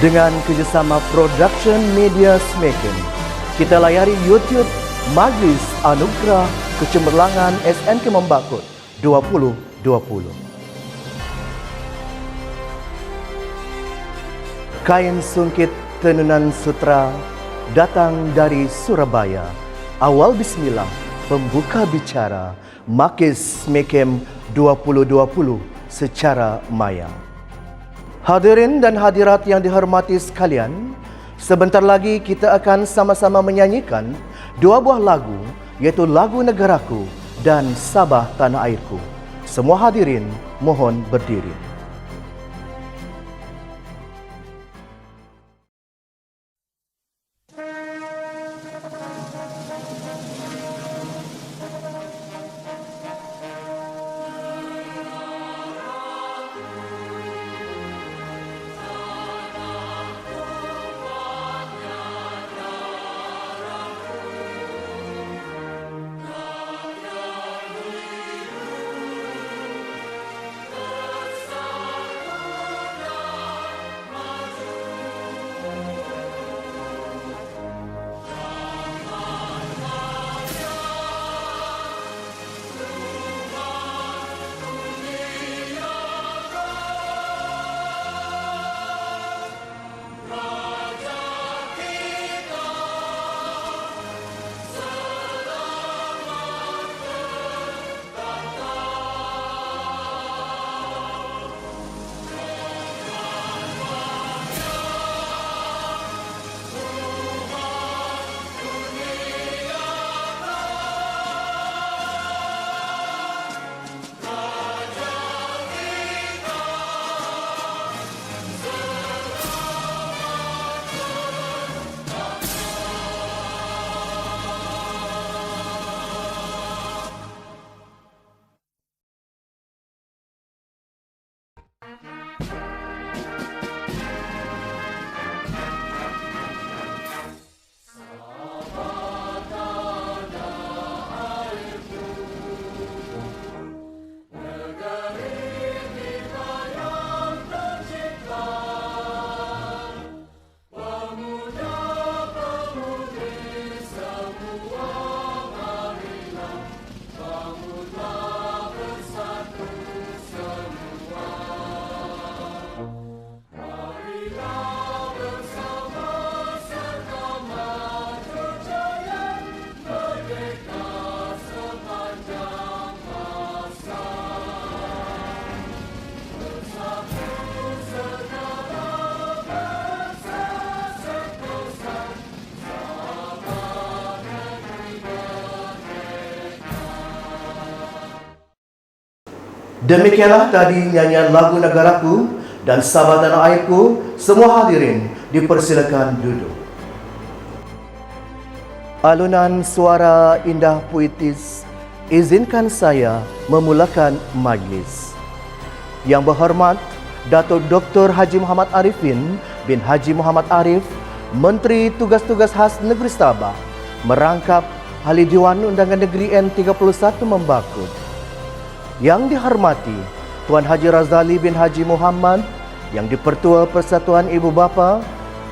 Dengan kerjasama Production Media Semakin, kita layari YouTube Majlis Anugerah Kecemerlangan SMK Membakut 2020. Kain sungkit tenunan sutra datang dari Surabaya. Awal bismillah, pembuka bicara Majlis Semakin 2020 secara maya. Hadirin dan hadirat yang dihormati sekalian, sebentar lagi kita akan sama-sama menyanyikan dua buah lagu, iaitu lagu Negaraku dan Sabah Tanah Airku. Semua hadirin mohon berdiri. Demikianlah tadi nyanyian lagu Negaraku dan Sabah Tanah Airku. Semua hadirin dipersilakan duduk. Alunan suara indah puitis, izinkan saya memulakan majlis. Yang berhormat Datuk Dr. Haji Muhammad Arifin bin Haji Muhammad Arif, Menteri Tugas-Tugas Khas Negeri Sabah, merangkap Ahli Dewan Undangan Negeri N31 Membakut. Yang dihormati Tuan Haji Razali bin Haji Muhammad, yang di-Pertua Persatuan Ibu Bapa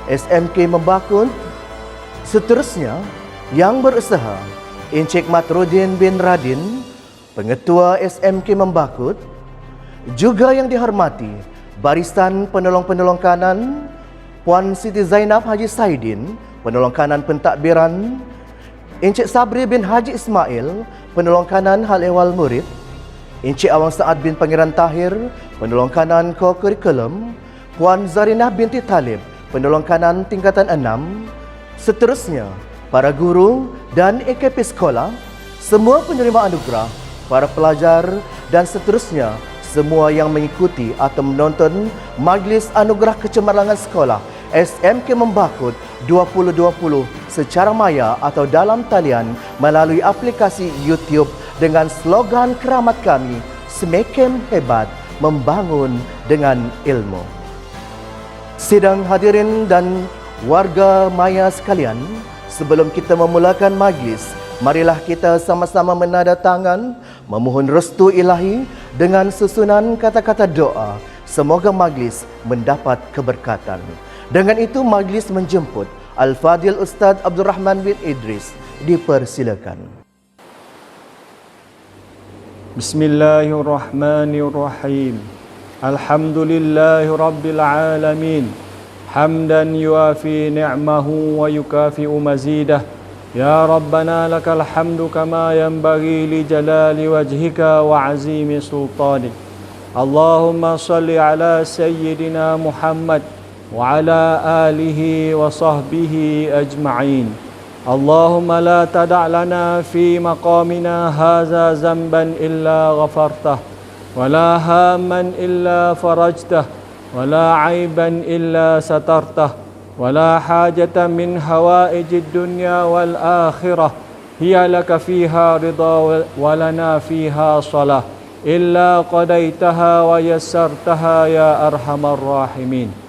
SMK Membakut. Seterusnya, yang berusaha Encik Matrudin bin Radin, Pengetua SMK Membakut. Juga yang dihormati Barisan Penolong-Penolong Kanan Puan Siti Zainab Haji Saidin, Penolong Kanan Pentadbiran. Encik Sabri bin Haji Ismail, Penolong Kanan Hal Ehwal Murid. Encik Awang Saad bin Pangeran Tahir, Penolong Kanan Co-Kurikulum. Puan Zarinah binti Talib, Penolong Kanan Tingkatan 6. Seterusnya, para guru dan AKP sekolah, semua penerima anugerah, para pelajar dan seterusnya, semua yang mengikuti atau menonton Majlis Anugerah Kecemerlangan Sekolah SMK Membakut 2020 secara maya atau dalam talian melalui aplikasi YouTube dengan slogan keramat kami, semakin hebat membangun dengan ilmu. Sidang hadirin dan warga maya sekalian, sebelum kita memulakan majlis, marilah kita sama-sama menandatangan memohon restu ilahi dengan susunan kata-kata doa. Semoga majlis mendapat keberkatan. Dengan itu majlis menjemput Al-Fadil Ustaz Abdul Rahman bin Idris. Dipersilakan. Bismillahirrahmanirrahim. Alhamdulillahi rabbil alamin. Hamdan yuafi ni'mahu wa yukafi'u mazidah. Ya Rabbana lakal hamdu kama yanbaghi li jalali wajhika wa azimi sultanik. Allahumma salli ala sayyidina Muhammad wa ala alihi wa sahbihi ajma'in. Allahumma la tada' lana fi maqamina hadza zamban illa ghafartah wa la hamman illa farajtah wa la aiban illa satartah wa la hajatan min hawaijid dunya wal akhirah hiya laka fiha ridha wa lana fiha salah illa qadaitaha wa yassartaha ya arhamar rahimin.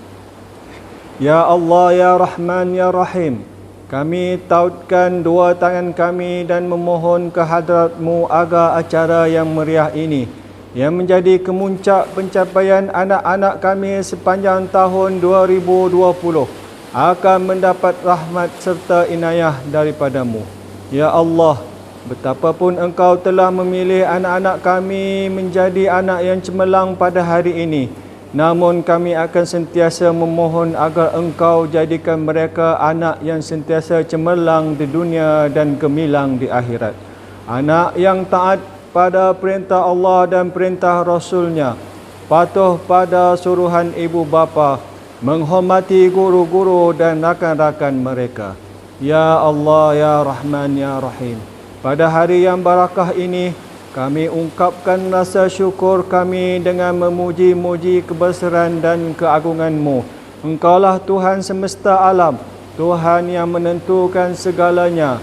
Ya Allah, ya Rahman, ya Rahim, kami tautkan dua tangan kami dan memohon kehadrat-Mu agar acara yang meriah ini, yang menjadi kemuncak pencapaian anak-anak kami sepanjang tahun 2020, akan mendapat rahmat serta inayah daripada-Mu. Ya Allah, betapapun Engkau telah memilih anak-anak kami menjadi anak yang cemerlang pada hari ini, namun kami akan sentiasa memohon agar Engkau jadikan mereka anak yang sentiasa cemerlang di dunia dan gemilang di akhirat. Anak yang taat pada perintah Allah dan perintah Rasul-Nya, patuh pada suruhan ibu bapa, menghormati guru-guru dan rakan-rakan mereka. Ya Allah, ya Rahman, ya Rahim, pada hari yang barakah ini, kami ungkapkan rasa syukur kami dengan memuji-muji kebesaran dan keagungan-Mu. Engkaulah Tuhan semesta alam, Tuhan yang menentukan segalanya.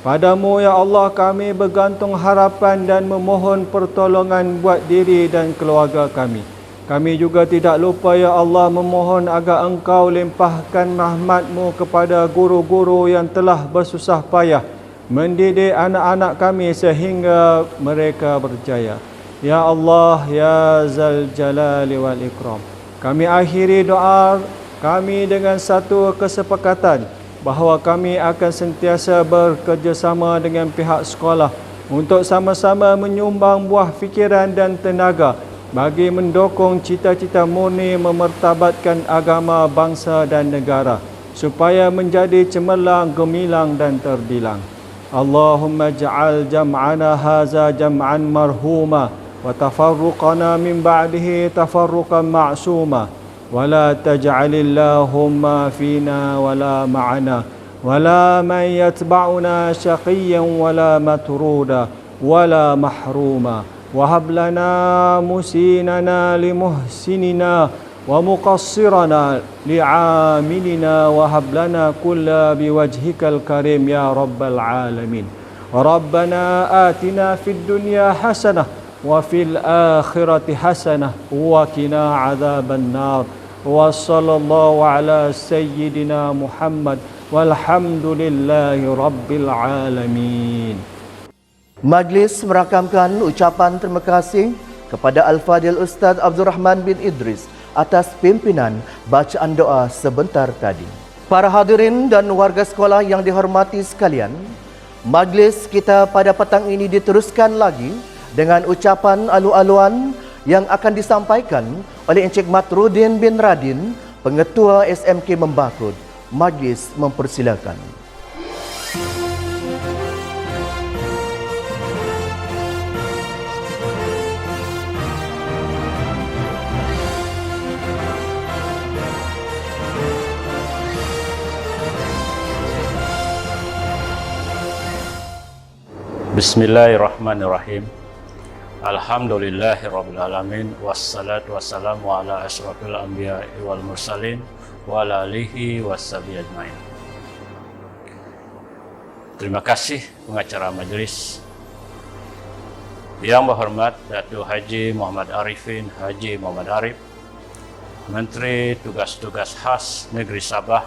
Padamu, ya Allah, kami bergantung harapan dan memohon pertolongan buat diri dan keluarga kami. Kami juga tidak lupa, ya Allah, memohon agar Engkau limpahkan rahmat-Mu kepada guru-guru yang telah bersusah payah mendidik anak-anak kami sehingga mereka berjaya. Ya Allah, ya Zal Jalali wal Ikram, kami akhiri doa kami dengan satu kesepakatan bahawa kami akan sentiasa bekerjasama dengan pihak sekolah untuk sama-sama menyumbang buah fikiran dan tenaga bagi mendukung cita-cita murni memertabatkan agama, bangsa dan negara supaya menjadi cemerlang, gemilang dan terbilang. Allahumma ja'al jam'ana haza jam'an marhuma wa tafarruqana min ba'dihi tafarruqan ma'suma wa la taj'alillahumma fina wa la ma'ana wa la man yatba'una syaqiyyan wa la matruda wa la mahruma wa hab lana musinana limuhsinina wa muqassirana li'amilina wa hab lana kulla biwajhikal karim ya rabbal alamin. Rabbana atina fid dunya hasanah wa fil akhirati hasanah wa qina adzaban nar. Wa sallallahu ala sayyidina Muhammad walhamdulillahi rabbil alamin. Majlis merakamkan ucapan terima kasih kepada Al-Fadil Ustaz Abdul Rahman bin Idris atas pimpinan bacaan doa sebentar tadi. Para hadirin dan warga sekolah yang dihormati sekalian, majlis kita pada petang ini diteruskan lagi dengan ucapan alu-aluan yang akan disampaikan oleh Encik Matrudin bin Radin, Pengetua SMK Membakut. Majlis mempersilakan. Bismillahirrahmanirrahim. Alhamdulillahirabbil alamin wassalatu wassalamu ala asyrafil anbiya'i wal mursalin wa ala alihi washabihi ajmain. Terima kasih pengacara majelis. Yang berhormat Datuk Haji Muhammad Arifin Haji Muhammad Arif, Menteri Tugas-Tugas Khas Negeri Sabah,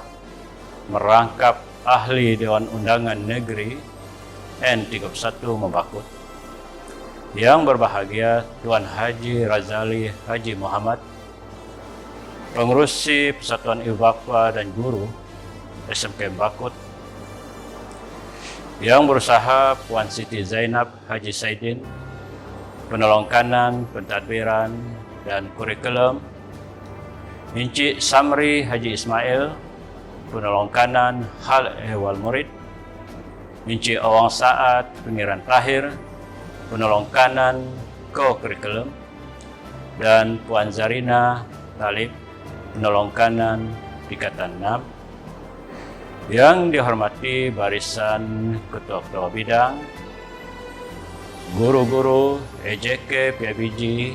merangkap Ahli Dewan Undangan Negeri N31 Membakut. Yang berbahagia Tuan Haji Razali Haji Muhammad, pengurusi Persatuan Ibu Bapa dan Guru SMK Bakut, yang berusaha Puan Siti Zainab Haji Saidin, penolong kanan, pentadbiran, dan kurikulum, Encik Samri Haji Ismail, penolong kanan, hal ehwal murid, Encik Awang Saad Pengiran Tahir, penolong kanan, ko-kurikulum, dan Puan Zarina Talib, penolong kanan, tingkatan 6, yang dihormati barisan ketua-ketua bidang, guru-guru EJK PIBG,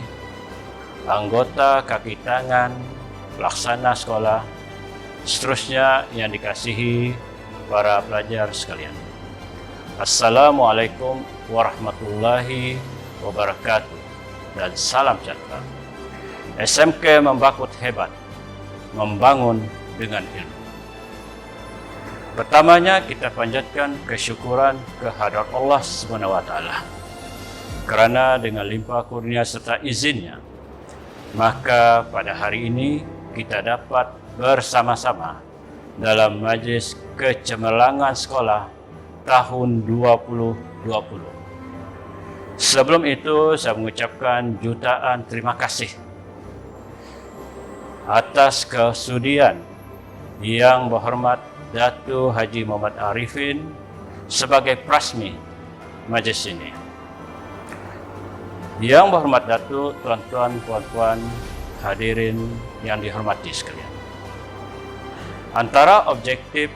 anggota kaki tangan, pelaksana sekolah, seterusnya yang dikasihi para pelajar sekalian. Assalamualaikum warahmatullahi wabarakatuh dan salam sejahtera. SMK Membakut hebat, membangun dengan ilmu. Pertamanya kita panjatkan kesyukuran kehadrat Allah SWT, kerana dengan limpah kurnia serta izinnya, maka pada hari ini kita dapat bersama-sama dalam majlis kecemerlangan sekolah tahun 2020. Sebelum itu, saya mengucapkan jutaan terima kasih atas kesudian Yang Berhormat Datuk Haji Muhammad Arifin sebagai prasmi majlis ini. Yang Berhormat Datuk, tuan-tuan, puan-puan, hadirin yang dihormati sekalian. Antara objektif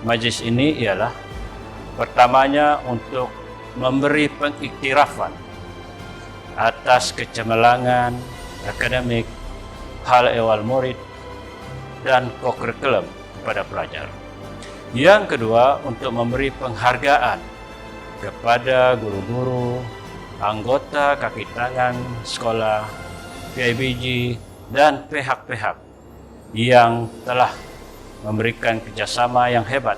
majlis ini ialah pertamanya untuk memberi pengiktirafan atas kecemerlangan akademik, hal ehwal murid, dan ko-kurikulum kepada pelajar. Yang kedua, untuk memberi penghargaan kepada guru-guru, anggota kaki tangan sekolah, PIBG, dan pihak-pihak yang telah memberikan kerjasama yang hebat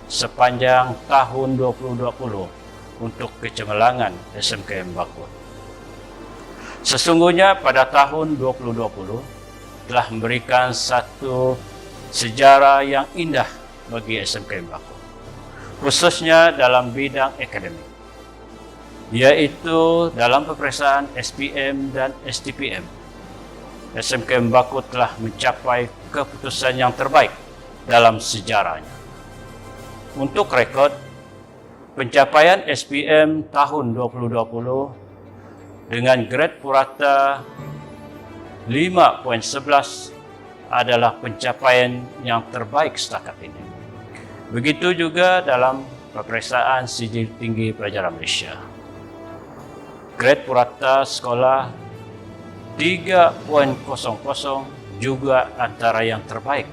sepanjang tahun 2020 untuk kecemerlangan SMK Bakut. Sesungguhnya pada tahun 2020 telah memberikan satu sejarah yang indah bagi SMK Bakut, khususnya dalam bidang akademik, yaitu dalam peperiksaan SPM dan STPM. SMK Bakut telah mencapai keputusan yang terbaik dalam sejarahnya. Untuk rekod, pencapaian SPM tahun 2020 dengan grade purata 5.11 adalah pencapaian yang terbaik setakat ini. Begitu juga dalam peperiksaan sijil tinggi pelajaran Malaysia. Grade purata sekolah 3.00 juga antara yang terbaik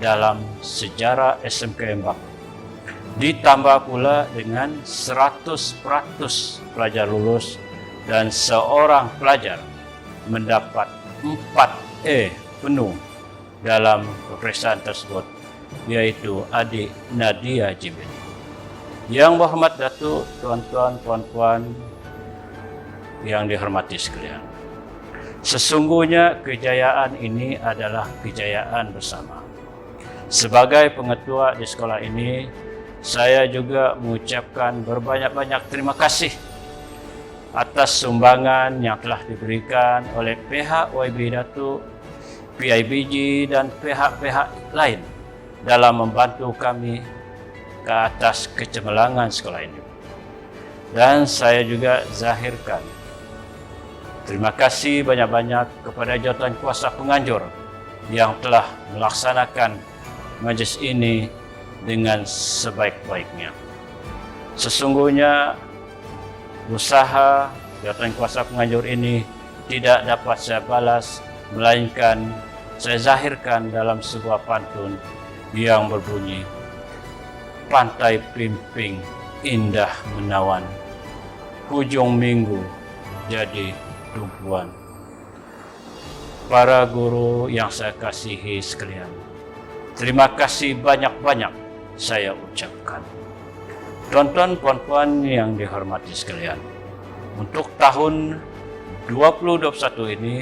dalam sejarah SMK Bakut. Ditambah pula dengan 100% pelajar lulus dan seorang pelajar mendapat 4A penuh dalam peperiksaan tersebut, yaitu adik Nadia Jibril. Yang Berhormat Datuk, tuan-tuan, puan-puan yang dihormati sekalian, sesungguhnya kejayaan ini adalah kejayaan bersama. Sebagai pengetua di sekolah ini, saya juga mengucapkan berbanyak-banyak terima kasih atas sumbangan yang telah diberikan oleh pihak YB Datuk, PIBG, dan pihak-pihak lain dalam membantu kami ke atas kecemerlangan sekolah ini. Dan saya juga zahirkan terima kasih banyak-banyak kepada jawatan kuasa penganjur yang telah melaksanakan majlis ini dengan sebaik-baiknya. Sesungguhnya usaha jawatan kuasa penganjur ini tidak dapat saya balas, melainkan saya zahirkan dalam sebuah pantun yang berbunyi, pantai Pimping indah menawan, hujung minggu jadi tumpuan. Para guru yang saya kasihi sekalian, terima kasih banyak-banyak saya ucapkan. Tuan-tuan, puan-puan yang dihormati sekalian, untuk tahun 2021 ini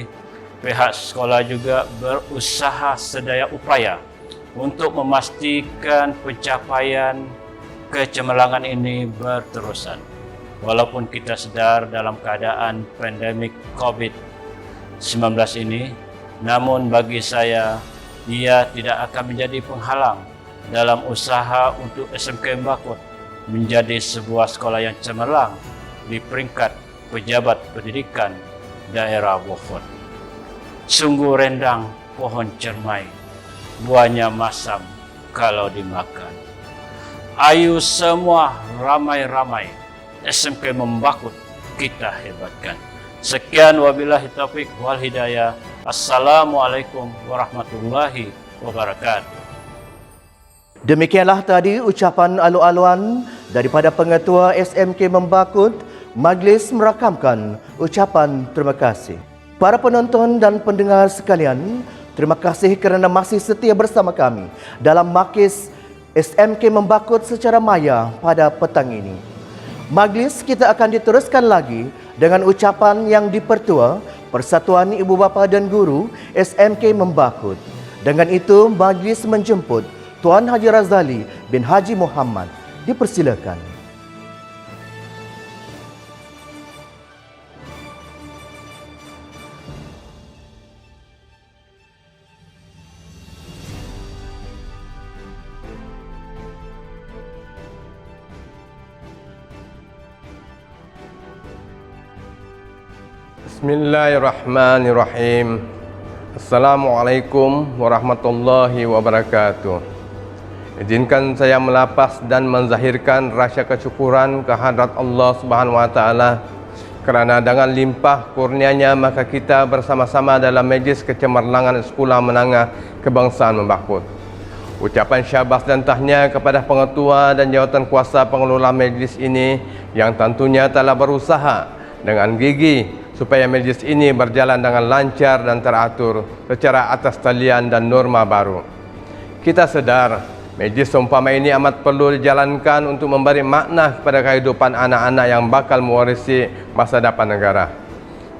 pihak sekolah juga berusaha sedaya upaya untuk memastikan pencapaian kecemerlangan ini berterusan. Walaupun kita sedar dalam keadaan pandemik COVID-19 ini, namun bagi saya, ia tidak akan menjadi penghalang dalam usaha untuk SMK Mbakut menjadi sebuah sekolah yang cemerlang di peringkat pejabat pendidikan daerah Beaufort. Sungguh rendang pohon cermai, buahnya masam kalau dimakan. Ayo semua ramai-ramai, SMK Mbakut kita hebatkan. Sekian wabillahi taufik wal hidayah. Assalamualaikum warahmatullahi wabarakatuh. Demikianlah tadi ucapan alu-aluan daripada Pengetua SMK Mbakut. Majlis merakamkan ucapan terima kasih. Para penonton dan pendengar sekalian, terima kasih kerana masih setia bersama kami dalam Makis SMK Mbakut secara maya pada petang ini. Majlis kita akan diteruskan lagi dengan ucapan yang dipertua Persatuan Ibu Bapa dan Guru SMK Mbakut. Dengan itu, majlis menjemput Tuan Haji Razali bin Haji Muhammad. Dipersilakan. Bismillahirrahmanirrahim. Assalamualaikum warahmatullahi wabarakatuh. Izinkan saya melapas dan menzahirkan rasa kesyukuran kehadrat Allah Subhanahu wa taala kerana dengan limpah kurnianya maka kita bersama-sama dalam majlis kecemerlangan Sekolah Menengah Kebangsaan Mbakut. Ucapan syabas dan tahniah kepada pengetua dan jawatan kuasa pengelola majlis ini yang tentunya telah berusaha dengan gigih supaya majlis ini berjalan dengan lancar dan teratur secara atas talian dan norma baru. Kita sedar majlis seumpama ini amat perlu dijalankan untuk memberi makna kepada kehidupan anak-anak yang bakal mewarisi masa depan negara.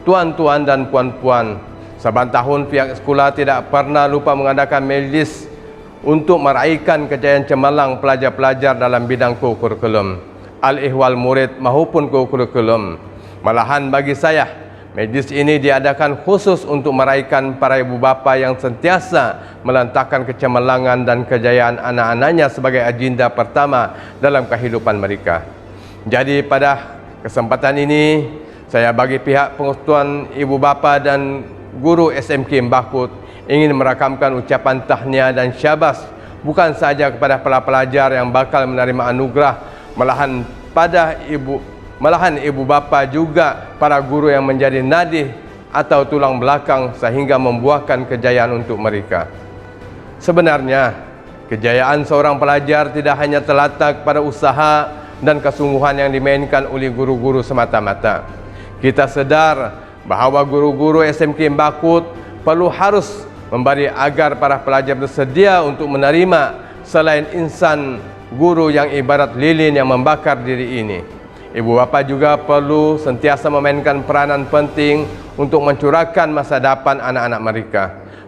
Tuan-tuan dan puan-puan, saban tahun pihak sekolah tidak pernah lupa mengadakan majlis untuk meraihkan kejayaan cemerlang pelajar-pelajar dalam bidang kurikulum, al-ihwal murid maupun kurikulum. Malahan bagi saya, majlis ini diadakan khusus untuk meraihkan para ibu bapa yang sentiasa melantakkan kecemerlangan dan kejayaan anak-anaknya sebagai agenda pertama dalam kehidupan mereka. Jadi pada kesempatan ini, saya bagi pihak Persatuan Ibu Bapa dan Guru SMK Mbakut ingin merakamkan ucapan tahniah dan syabas bukan sahaja kepada para pelajar yang bakal menerima anugerah, malahan ibu bapa juga para guru yang menjadi nadih atau tulang belakang sehingga membuahkan kejayaan untuk mereka. Sebenarnya, kejayaan seorang pelajar tidak hanya terletak pada usaha dan kesungguhan yang dimainkan oleh guru-guru semata-mata. Kita sedar bahawa guru-guru SMK Mbakut perlu harus memberi agar para pelajar bersedia untuk menerima selain insan guru yang ibarat lilin yang membakar diri ini. Ibu bapa juga perlu sentiasa memainkan peranan penting untuk mencurahkan masa depan anak-anak mereka.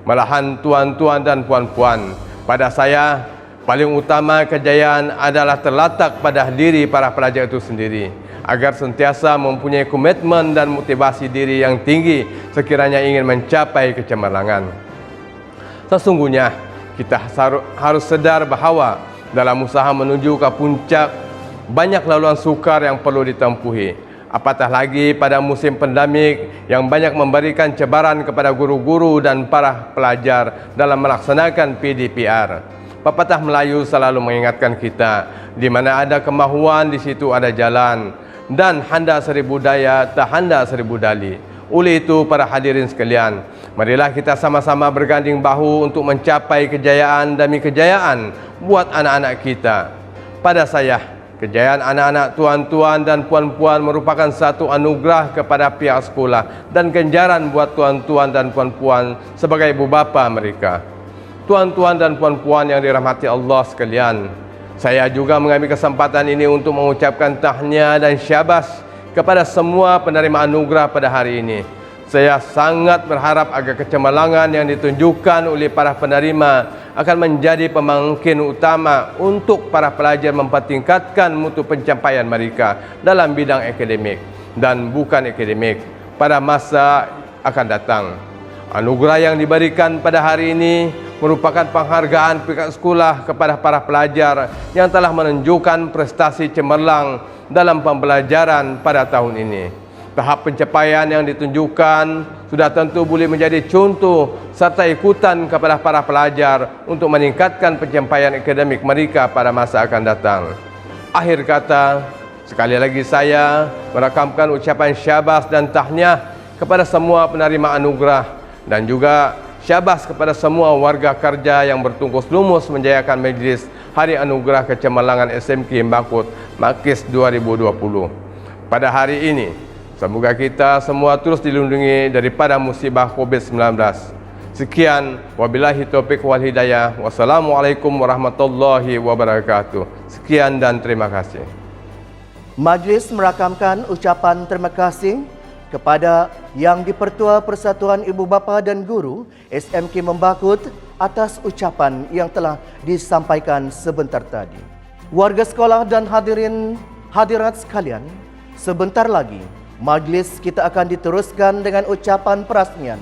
Malahan tuan-tuan dan puan-puan, pada saya paling utama kejayaan adalah terletak pada diri para pelajar itu sendiri, agar sentiasa mempunyai komitmen dan motivasi diri yang tinggi sekiranya ingin mencapai kecemerlangan. Sesungguhnya kita harus sedar bahawa dalam usaha menuju ke puncak banyak laluan sukar yang perlu ditempuhi. Apatah lagi pada musim pandemik yang banyak memberikan cabaran kepada guru-guru dan para pelajar dalam melaksanakan PDPR. Pepatah Melayu selalu mengingatkan kita, di mana ada kemahuan di situ ada jalan, dan handa seribu daya tak handa seribu dali. Oleh itu para hadirin sekalian, marilah kita sama-sama berganding bahu untuk mencapai kejayaan demi kejayaan buat anak-anak kita. Pada saya, kejayaan anak-anak tuan-tuan dan puan-puan merupakan satu anugerah kepada pihak sekolah dan ganjaran buat tuan-tuan dan puan-puan sebagai ibu bapa mereka. Tuan-tuan dan puan-puan yang dirahmati Allah sekalian, saya juga mengambil kesempatan ini untuk mengucapkan tahniah dan syabas kepada semua penerima anugerah pada hari ini. Saya sangat berharap agar kecemerlangan yang ditunjukkan oleh para penerima akan menjadi pemangkin utama untuk para pelajar mempertingkatkan mutu pencapaian mereka dalam bidang akademik dan bukan akademik pada masa akan datang. Anugerah yang diberikan pada hari ini merupakan penghargaan pihak sekolah kepada para pelajar yang telah menunjukkan prestasi cemerlang dalam pembelajaran pada tahun ini. Tahap pencapaian yang ditunjukkan sudah tentu boleh menjadi contoh serta ikutan kepada para pelajar untuk meningkatkan pencapaian akademik mereka pada masa akan datang. Akhir kata, sekali lagi saya merakamkan ucapan syabas dan tahniah kepada semua penerima anugerah dan juga syabas kepada semua warga kerja yang bertungkus lumus menjayakan majlis Hari Anugerah Kecemerlangan SMK Mbakut Makis 2020. Pada hari ini, semoga kita semua terus dilindungi daripada musibah COVID-19. Sekian, wabillahi taufiq wal hidayah. Wassalamualaikum warahmatullahi wabarakatuh. Sekian dan terima kasih. Majlis merakamkan ucapan terima kasih kepada Yang di-Pertua Persatuan Ibu Bapa dan Guru SMK Membakut atas ucapan yang telah disampaikan sebentar tadi. Warga sekolah dan hadirat sekalian, sebentar lagi majlis kita akan diteruskan dengan ucapan perasmian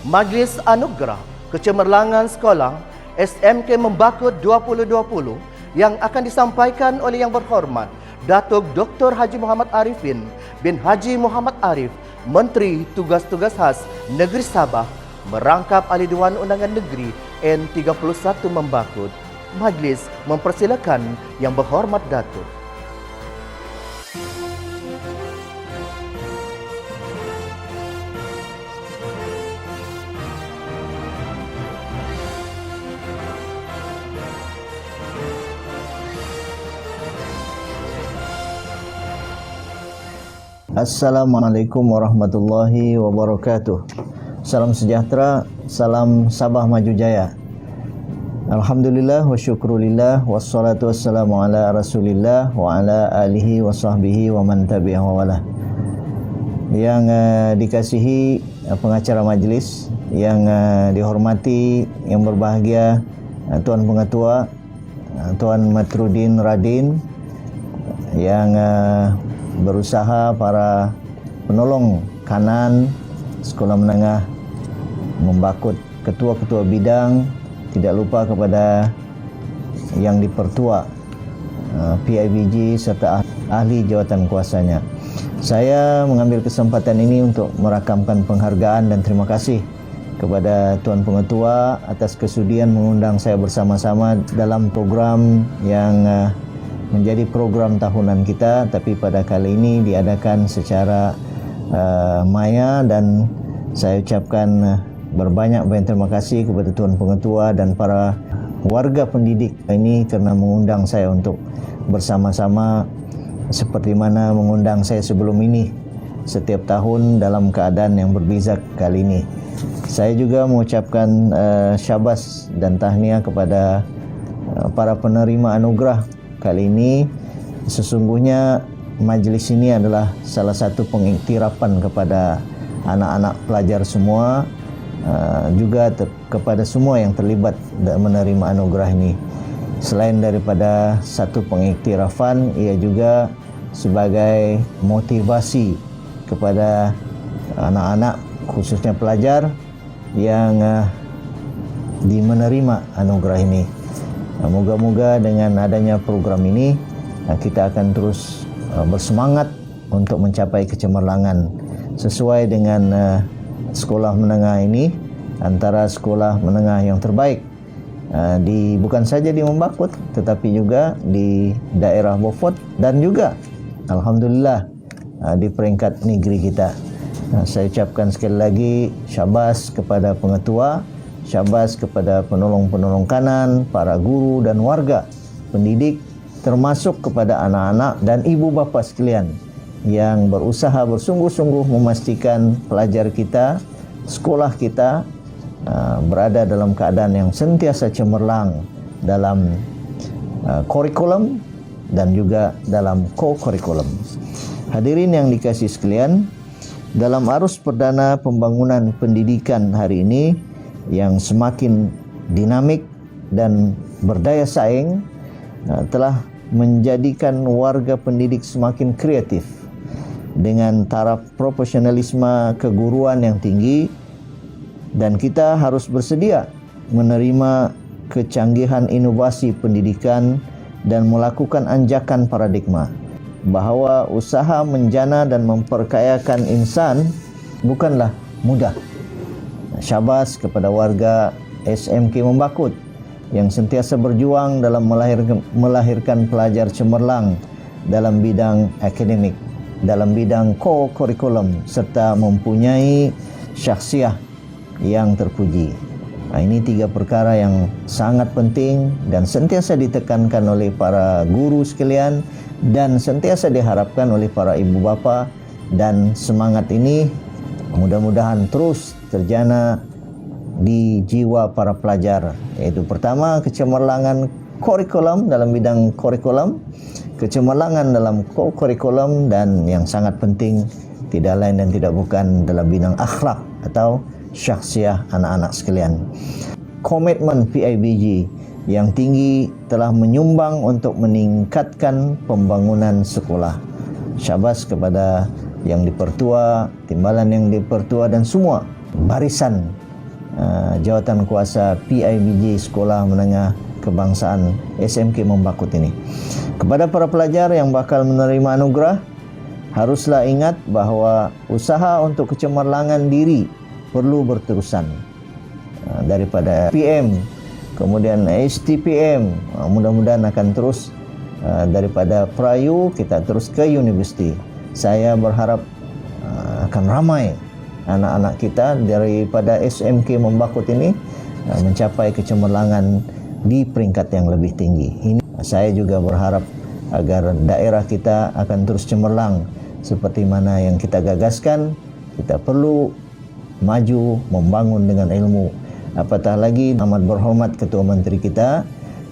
Majlis Anugerah Kecemerlangan Sekolah SMK Membakut 2020 yang akan disampaikan oleh Yang Berhormat Datuk Dr. Haji Muhammad Arifin bin Haji Muhammad Arif, Menteri Tugas-Tugas Khas Negeri Sabah, merangkap Ahli Dewan Undangan Negeri N31 Membakut. Majlis mempersilakan Yang Berhormat Datuk. Assalamualaikum warahmatullahi wabarakatuh. Salam sejahtera, salam Sabah Maju Jaya. Alhamdulillah wa syukrulillah wassalatu wassalamu ala Rasulillah wa ala alihi wa sahbihi wa man tabi'ah wa wala. Yang dikasihi pengacara majlis, yang dihormati, yang berbahagia Tuan Pengetua Tuan Matrudin Radin, yang berusaha para penolong kanan Sekolah Menengah Membakut, ketua-ketua bidang, tidak lupa kepada Yang di-Pertua PIBG serta ahli jawatan kuasanya. Saya mengambil kesempatan ini untuk merakamkan penghargaan dan terima kasih kepada Tuan Pengetua atas kesudian mengundang saya bersama-sama dalam program yang menjadi program tahunan kita, tapi pada kali ini diadakan secara maya, dan saya ucapkan berbanyak-banyak terima kasih kepada Tuan Pengetua dan para warga pendidik ini kerana mengundang saya untuk bersama-sama seperti mana mengundang saya sebelum ini setiap tahun dalam keadaan yang berbeza kali ini. Saya juga mengucapkan syabas dan tahniah kepada para penerima anugerah. Kali ini sesungguhnya majlis ini adalah salah satu pengiktirafan kepada anak-anak pelajar semua, juga kepada semua yang terlibat menerima anugerah ini. Selain daripada satu pengiktirafan, ia juga sebagai motivasi kepada anak-anak, khususnya pelajar yang menerima anugerah ini. Moga-moga dengan adanya program ini kita akan terus bersemangat untuk mencapai kecemerlangan sesuai dengan sekolah menengah ini antara sekolah menengah yang terbaik bukan saja di Membakut tetapi juga di daerah Beaufort dan juga alhamdulillah di peringkat negeri kita. Saya ucapkan sekali lagi syabas kepada pengetua, syabas kepada penolong-penolong kanan, para guru dan warga pendidik, termasuk kepada anak-anak dan ibu bapa sekalian yang berusaha bersungguh-sungguh memastikan pelajar kita, sekolah kita berada dalam keadaan yang sentiasa cemerlang dalam kurikulum dan juga dalam co-kurikulum. Hadirin yang dikasihi sekalian, Dalam arus perdana pembangunan pendidikan hari ini yang semakin dinamik dan berdaya saing, telah menjadikan warga pendidik semakin kreatif dengan taraf profesionalisme keguruan yang tinggi, dan kita harus bersedia menerima kecanggihan inovasi pendidikan dan melakukan anjakan paradigma bahawa usaha menjana dan memperkayakan insan bukanlah mudah. Syabas kepada warga SMK Membakut yang sentiasa berjuang dalam melahirkan pelajar cemerlang dalam bidang akademik, dalam bidang co-curriculum, serta mempunyai syakhsiah yang terpuji. Ini 3 perkara yang sangat penting dan sentiasa ditekankan oleh para guru sekalian dan sentiasa diharapkan oleh para ibu bapa, dan semangat ini mudah-mudahan terus terjana di jiwa para pelajar, yaitu pertama kecemerlangan kurikulum dalam bidang kurikulum, kecemerlangan dalam kurikulum, dan yang sangat penting tidak lain dan tidak bukan dalam bidang akhlak atau syakhsiah anak-anak sekalian. Komitmen PIBG yang tinggi telah menyumbang untuk meningkatkan pembangunan sekolah. Syabas kepada yang dipertua, timbalan yang dipertua dan semua barisan jawatan kuasa PIBG Sekolah Menengah Kebangsaan SMK Membakut ini. Kepada para pelajar yang bakal menerima anugerah, haruslah ingat bahawa usaha untuk kecemerlangan diri perlu berterusan. Daripada PM, kemudian STPM, mudah-mudahan akan terus, daripada Prayu kita terus ke universiti. Saya berharap akan ramai anak-anak kita daripada SMK Membakut ini mencapai kecemerlangan di peringkat yang lebih tinggi. Ini saya juga berharap agar daerah kita akan terus cemerlang seperti mana yang kita gagaskan. Kita perlu maju membangun dengan ilmu. Apatah lagi amat berhormat Ketua Menteri kita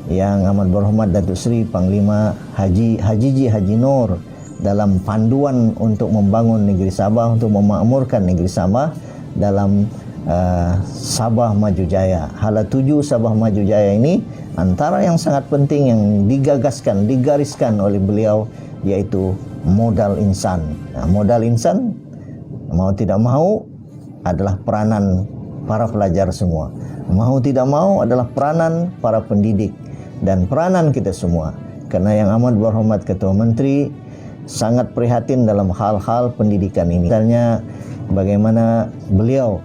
yang amat berhormat Datuk Seri Panglima Haji Nur dalam panduan untuk membangun negeri Sabah, untuk memakmurkan negeri Sabah dalam Sabah Maju Jaya. Hala tuju Sabah Maju Jaya ini antara yang sangat penting yang digariskan oleh beliau, yaitu modal insan. Modal insan mau tidak mau adalah peranan para pelajar semua. Mau tidak mau adalah peranan para pendidik dan peranan kita semua. Karena yang amat berhormat Ketua Menteri sangat prihatin dalam hal-hal pendidikan ini. Misalnya bagaimana beliau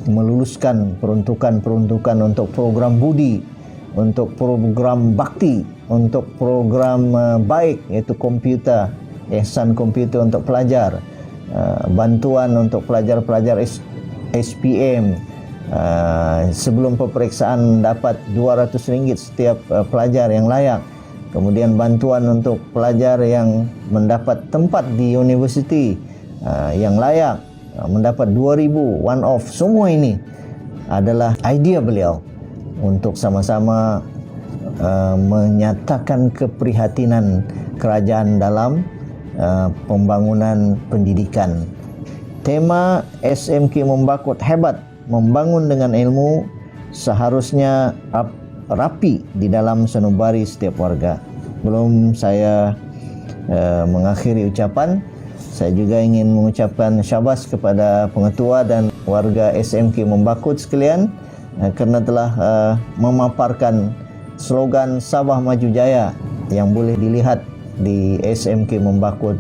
meluluskan peruntukan untuk program budi, untuk program bakti, untuk program baik, yaitu komputer, ihsan komputer untuk pelajar, bantuan untuk pelajar-pelajar SPM, sebelum peperiksaan dapat RM200 setiap pelajar yang layak. Kemudian bantuan untuk pelajar yang mendapat tempat di universiti yang layak, mendapat 2,000 one off. Semua ini adalah idea beliau untuk sama-sama menyatakan keprihatinan kerajaan dalam pembangunan pendidikan. Tema SMK Membakut hebat, membangun dengan ilmu, seharusnya rapi di dalam sanubari setiap warga. Belum saya mengakhiri ucapan, saya juga ingin mengucapkan syabas kepada pengetua dan warga SMK Membakut sekalian kerana telah memaparkan slogan Sabah Maju Jaya yang boleh dilihat di SMK Membakut.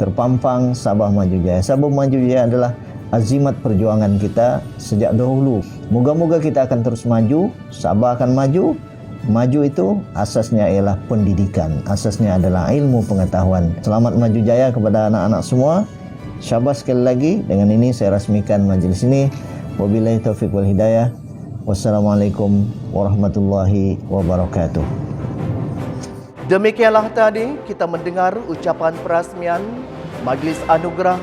Terpampang Sabah Maju Jaya. Sabah Maju Jaya adalah azimat perjuangan kita sejak dahulu. Moga-moga kita akan terus maju, Sabah akan maju. Maju itu asasnya ialah pendidikan, asasnya adalah ilmu pengetahuan. Selamat maju jaya kepada anak-anak semua. Syabas sekali lagi. Dengan ini saya rasmikan majlis ini. Wabillahi taufiq wal hidayah. Wassalamualaikum warahmatullahi wabarakatuh. Demikianlah tadi kita mendengar ucapan perasmian Majlis Anugerah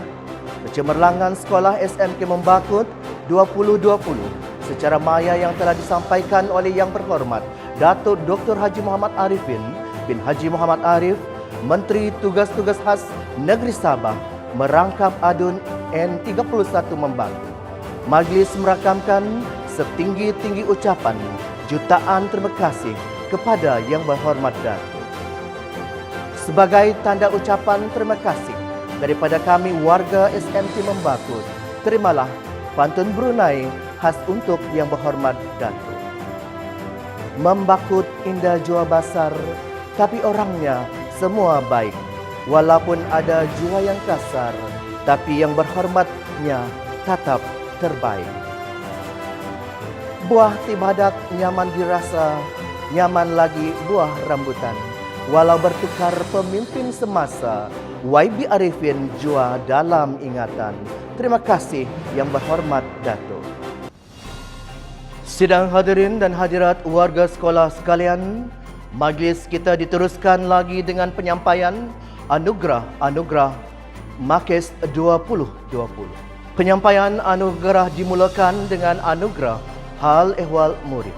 Kecemerlangan Sekolah SMK Membakut 2020 secara maya yang telah disampaikan oleh Yang Berhormat Datuk Dr. Haji Muhammad Arifin bin Haji Muhammad Arif, Menteri Tugas-Tugas Khas Negeri Sabah, merangkap adun N31 membantu. Majlis merakamkan setinggi-tinggi ucapan jutaan terima kasih kepada Yang Berhormat Datuk. Sebagai tanda ucapan terima kasih daripada kami warga SMT Membakut, terimalah pantun Brunei khas untuk Yang Berhormat Datuk. Membakut indah jua basar, tapi orangnya semua baik. Walaupun ada jua yang kasar, tapi yang berhormatnya tetap terbaik. Buah tibadak nyaman dirasa, nyaman lagi buah rambutan. Walau bertukar pemimpin semasa, YB Arifin jua dalam ingatan. Terima kasih Yang Berhormat Datuk. Sidang hadirin dan hadirat warga sekolah sekalian, majlis kita diteruskan lagi dengan penyampaian anugerah Makis 2020. Penyampaian anugerah dimulakan dengan anugerah Hal Ehwal Murid.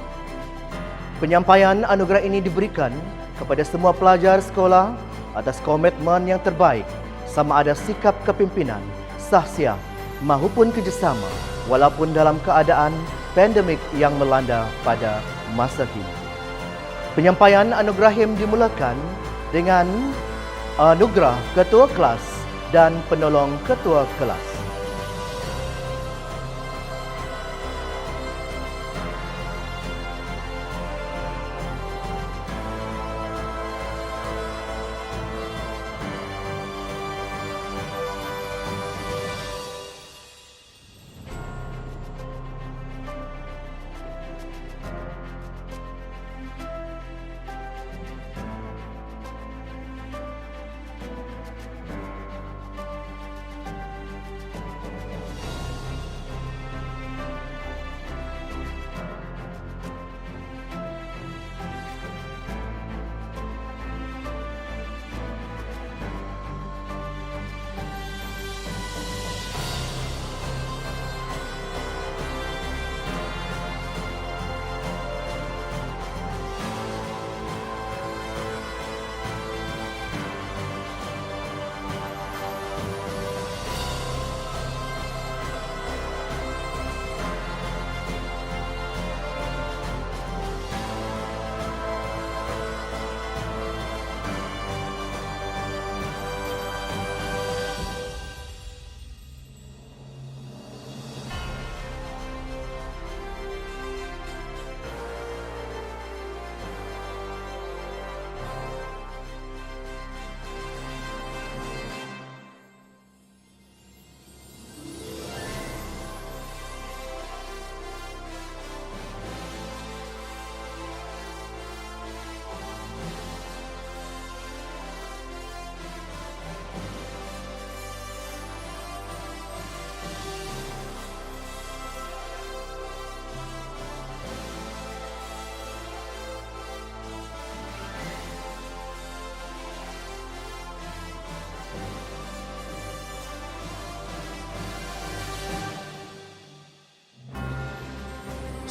Penyampaian anugerah ini diberikan kepada semua pelajar sekolah atas komitmen yang terbaik, sama ada sikap kepimpinan, sahsiah maupun kerjasama walaupun dalam keadaan pandemik yang melanda pada masa kini. Penyampaian anugerah dimulakan dengan anugerah ketua kelas dan penolong ketua kelas.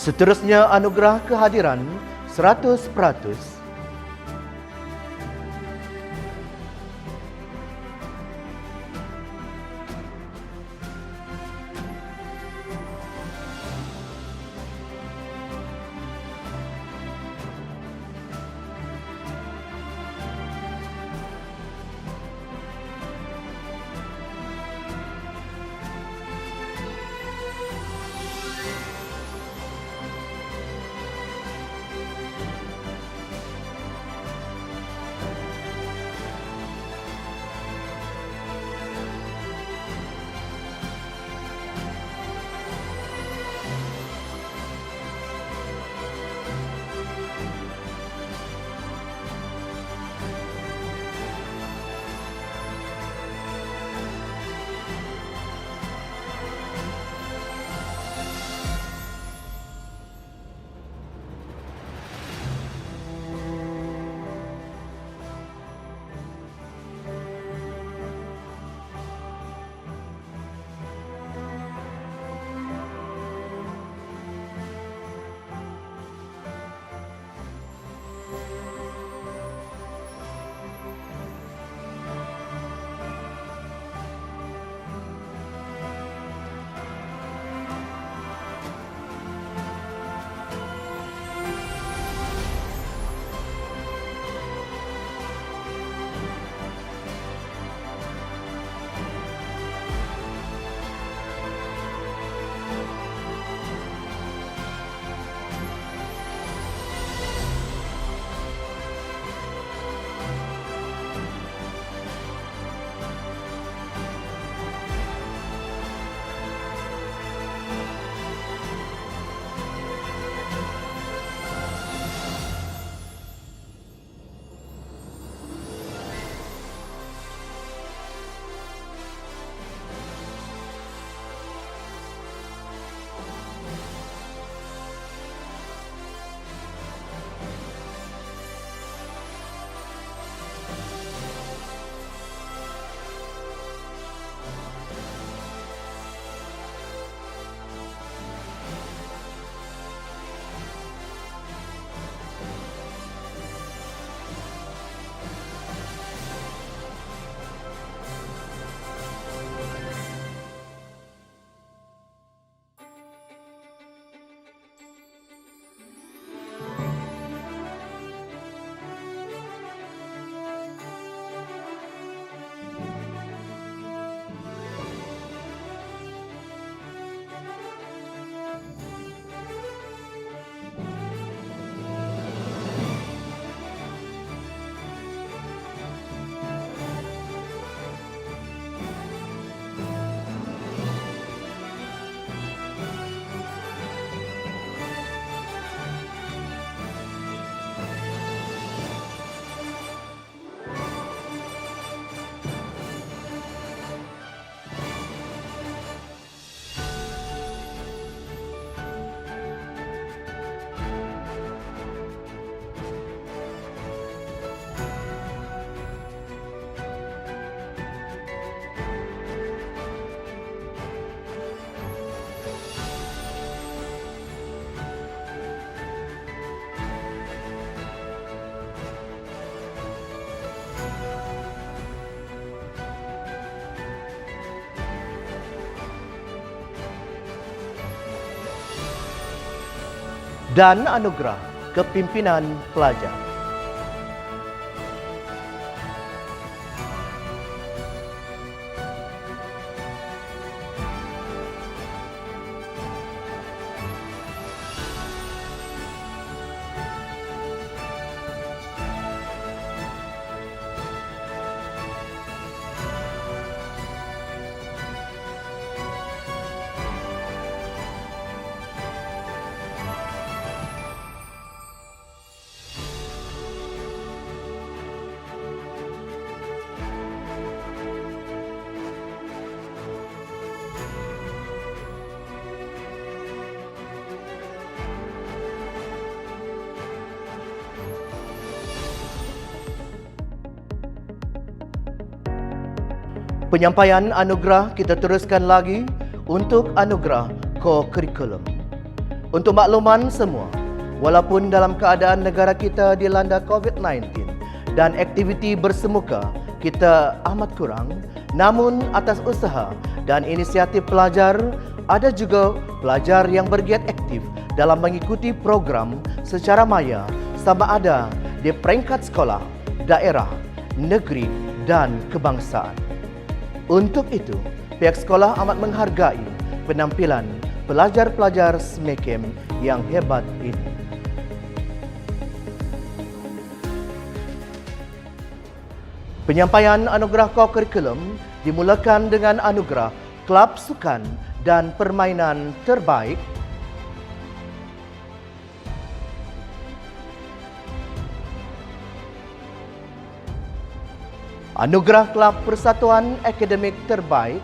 Seterusnya anugerah kehadiran 100%. dan anugerah kepimpinan pelajar. Penyampaian anugerah kita teruskan lagi untuk anugerah co-curriculum. Untuk makluman semua, walaupun dalam keadaan negara kita dilanda COVID-19 dan aktiviti bersemuka kita amat kurang, namun atas usaha dan inisiatif pelajar, ada juga pelajar yang bergiat aktif dalam mengikuti program secara maya sama ada di peringkat sekolah, daerah, negeri dan kebangsaan. Untuk itu, pihak sekolah amat menghargai penampilan pelajar-pelajar SMEKEM yang hebat ini. Penyampaian anugerah co-curriculum dimulakan dengan anugerah Klub Sukan dan Permainan Terbaik, anugerah Klub Persatuan Akademik Terbaik,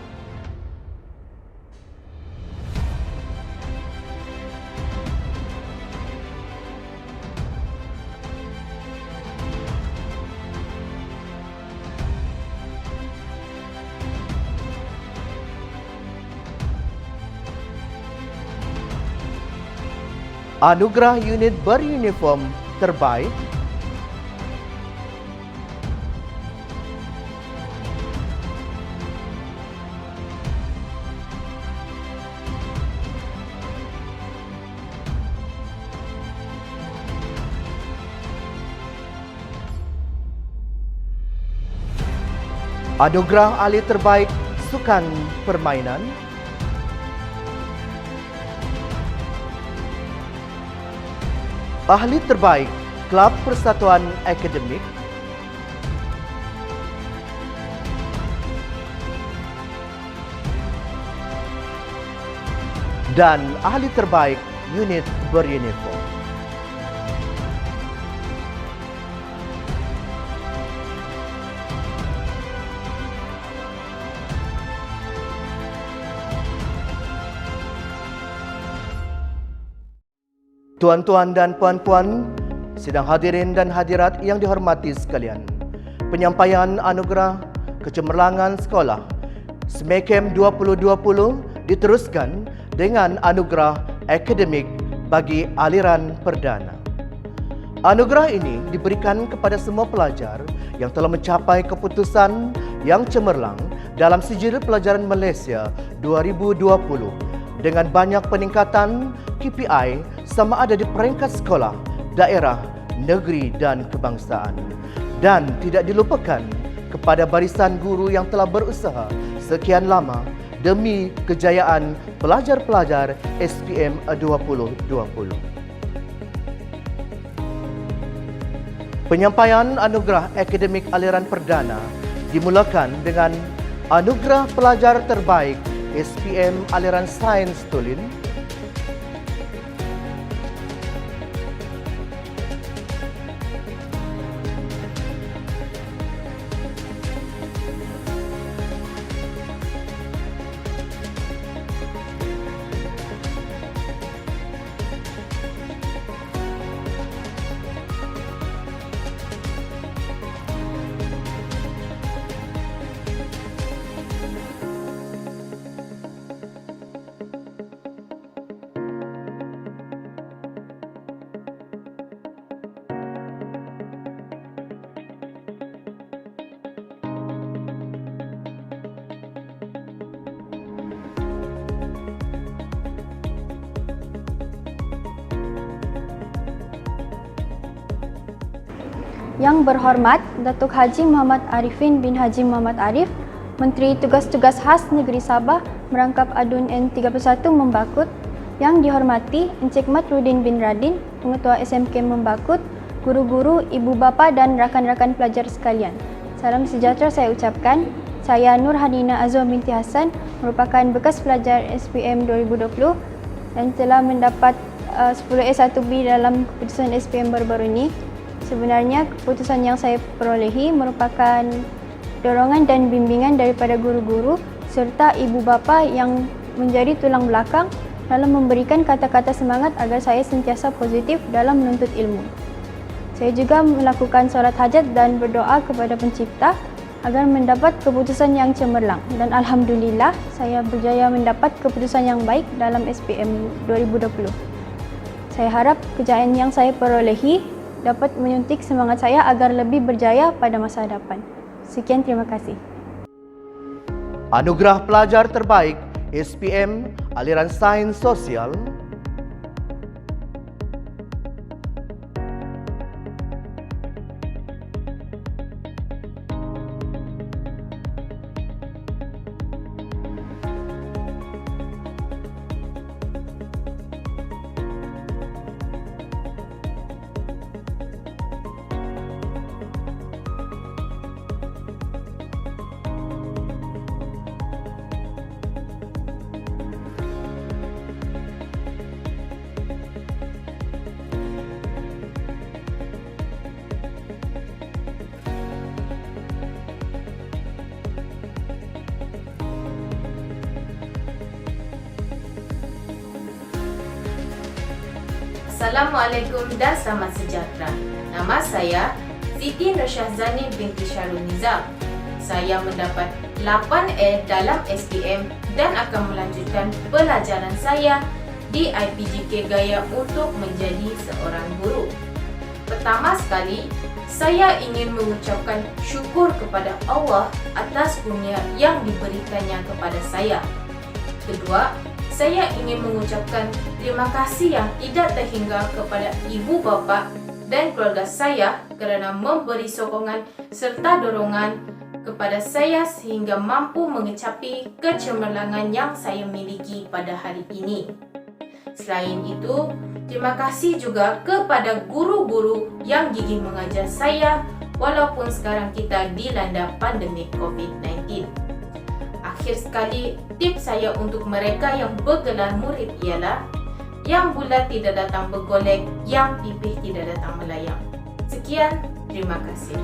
anugerah Unit Beruniform Terbaik, anugerah Ahli Terbaik Sukan Permainan, Ahli Terbaik Klub Persatuan Akademik, dan Ahli Terbaik Unit Beruniform. Tuan-tuan dan puan-puan, sidang hadirin dan hadirat yang dihormati sekalian, penyampaian anugerah kecemerlangan sekolah SMEKEM 2020 diteruskan dengan anugerah akademik bagi aliran perdana. Anugerah ini diberikan kepada semua pelajar yang telah mencapai keputusan yang cemerlang dalam sijil pelajaran Malaysia 2020 dengan banyak peningkatan KPI sama ada di peringkat sekolah, daerah, negeri dan kebangsaan. Dan tidak dilupakan kepada barisan guru yang telah berusaha sekian lama demi kejayaan pelajar-pelajar SPM 2020. Penyampaian anugerah akademik aliran perdana dimulakan dengan anugerah pelajar terbaik SPM aliran Sains Tulin, Yang berhormat Datuk Haji Muhammad Arifin bin Haji Muhammad Arif, Menteri Tugas-Tugas Khas Negeri Sabah merangkap ADUN N31 Membakut. Yang dihormati Encik Mat Rudin bin Radin, Pengetua SMK Membakut, guru-guru, ibu bapa dan rakan-rakan pelajar sekalian. Salam sejahtera saya ucapkan. Saya Nur Hadina Azwa binti Hassan, merupakan bekas pelajar SPM 2020 dan telah mendapat 10A1B dalam keputusan SPM baru-baru ini. Sebenarnya keputusan yang saya perolehi merupakan dorongan dan bimbingan daripada guru-guru serta ibu bapa yang menjadi tulang belakang dalam memberikan kata-kata semangat agar saya sentiasa positif dalam menuntut ilmu. Saya juga melakukan solat hajat dan berdoa kepada Pencipta agar mendapat keputusan yang cemerlang, dan alhamdulillah saya berjaya mendapat keputusan yang baik dalam SPM 2020. Saya harap kejayaan yang saya perolehi dapat menyuntik semangat saya agar lebih berjaya pada masa hadapan. Sekian, terima kasih. Anugerah Pelajar Terbaik SPM Aliran Sains Sosial Assalamualaikum dan selamat sejahtera. Nama saya Siti Nursyahzani binti Syarul Nizam. Saya mendapat 8A dalam SPM dan akan melanjutkan pelajaran saya di IPGK Gaya untuk menjadi seorang guru. Pertama sekali, saya ingin mengucapkan syukur kepada Allah atas kurnia yang diberikannya kepada saya. Kedua, saya ingin mengucapkan terima kasih yang tidak terhingga kepada ibu bapa dan keluarga saya kerana memberi sokongan serta dorongan kepada saya sehingga mampu mengecapi kecemerlangan yang saya miliki pada hari ini. Selain itu, terima kasih juga kepada guru-guru yang gigih mengajar saya walaupun sekarang kita dilanda pandemik COVID-19. Akhir sekali, tips saya untuk mereka yang bergelar murid ialah yang bulat tidak datang bergolek, yang pipih tidak datang melayang. Sekian, terima kasih.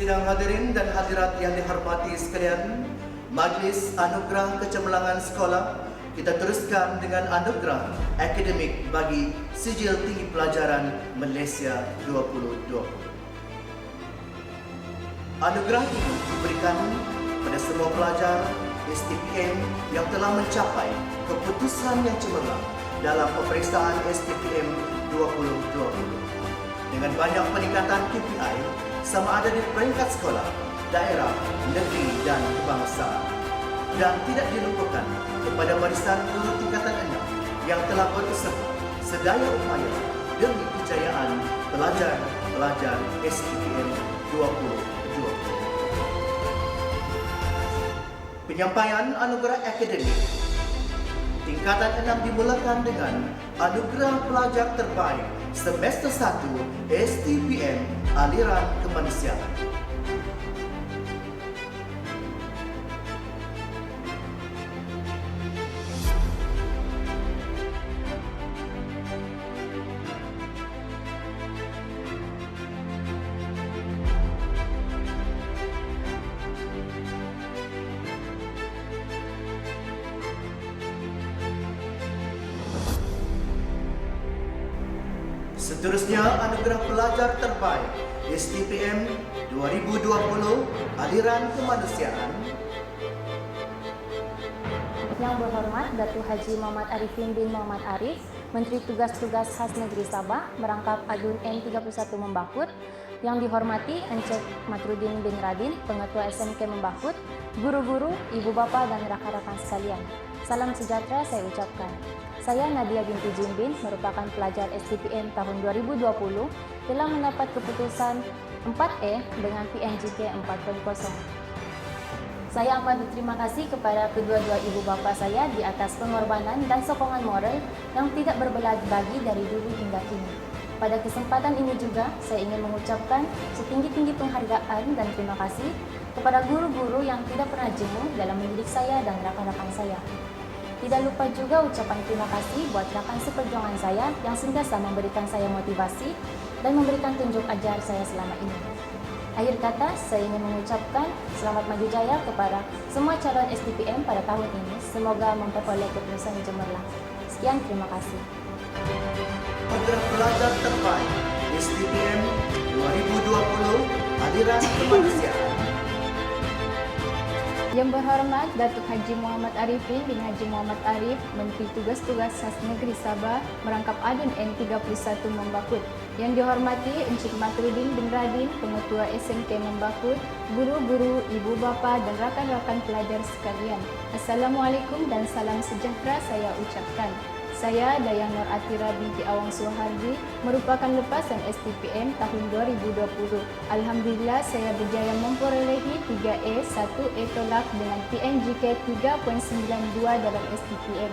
Sidang hadirin dan hadirat yang dihormati sekalian, Majlis Anugerah Kecemerlangan Sekolah, kita teruskan dengan anugerah akademik bagi Sijil Tinggi Pelajaran Malaysia 2020. Anugerah ini diberikan pada semua pelajar STPM yang telah mencapai keputusan yang cemerlang dalam peperiksaan STPM 2020 dengan banyak peningkatan KPI sama ada di peringkat sekolah, daerah, negeri dan kebangsaan. Dan tidak dilupakan kepada barisan guru tingkatan 6 yang telah berusaha sedaya upaya demi kejayaan pelajar-pelajar STPM 2020. Penyampaian anugerah akademik tingkatan 6 dimulakan dengan anugerah pelajar terbaik semester 1 STPM Aliran Kemanusiaan. Seterusnya, anugerah pelajar terbaik STPM 2020 Aliran Kemanusiaan. Yang berhormat Datuk Haji Muhammad Arifin bin Muhammad Arif, Menteri Tugas-Tugas Khas Negeri Sabah, merangkap Adun N31 Membakut. Yang dihormati Encik Matrudin bin Radin, Pengetua SMK Membakut, guru-guru, ibu bapa dan rakan-rakan sekalian. Salam sejahtera saya ucapkan. Saya Nadia binti Jimbin, merupakan pelajar STPM tahun 2020, telah mendapat keputusan 4E dengan PNGK 4.0. Saya amat berterima kasih kepada kedua-dua ibu bapa saya di atas pengorbanan dan sokongan moral yang tidak berbelah bagi dari dulu hingga kini. Pada kesempatan ini juga, saya ingin mengucapkan setinggi-tinggi penghargaan dan terima kasih kepada guru-guru yang tidak pernah jemu dalam mendidik saya dan rakan-rakan saya. Tidak lupa juga ucapan terima kasih buat rakan seperjuangan saya yang sentiasa memberikan saya motivasi dan memberikan tunjuk ajar saya selama ini. Akhir kata, saya ingin mengucapkan selamat maju jaya kepada semua calon STPM pada tahun ini. Semoga memperoleh keputusan yang cemerlang. Sekian, terima kasih. Anugerah pelajar terbaik STPM 2020 Aliran Kemanusiaan. Yang berhormat Datuk Haji Muhammad Arifin bin Haji Muhammad Arif, Menteri Tugas-Tugas Khas Negeri Sabah, merangkap Adun N31 Membakut. Yang dihormati Encik Matrudin bin Radin, Pengetua SMK Membakut, guru-guru, ibu bapa dan rakan-rakan pelajar sekalian. Assalamualaikum dan salam sejahtera saya ucapkan. Saya Dayang Nur Atira binti Awang Suhardi, merupakan lepasan STPM tahun 2020. Alhamdulillah saya berjaya memperolehi 3E, 1E tolak dengan PNGK 3.92 dalam STPM.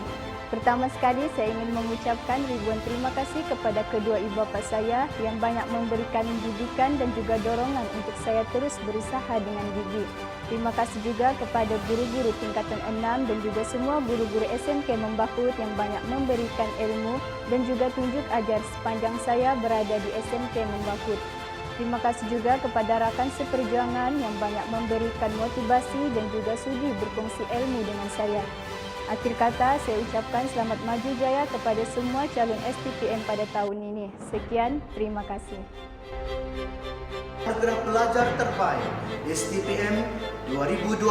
Pertama sekali saya ingin mengucapkan ribuan terima kasih kepada kedua ibu bapa saya yang banyak memberikan didikan dan juga dorongan untuk saya terus berusaha dengan gigih. Terima kasih juga kepada guru-guru tingkatan 6 dan juga semua guru-guru SMK Membakut yang banyak memberikan ilmu dan juga tunjuk ajar sepanjang saya berada di SMK Membakut. Terima kasih juga kepada rakan seperjuangan yang banyak memberikan motivasi dan juga sudi berkongsi ilmu dengan saya. Akhir kata, saya ucapkan selamat maju jaya kepada semua calon STPM pada tahun ini. Sekian, terima kasih. Anugerah pelajar terbaik STPM 2020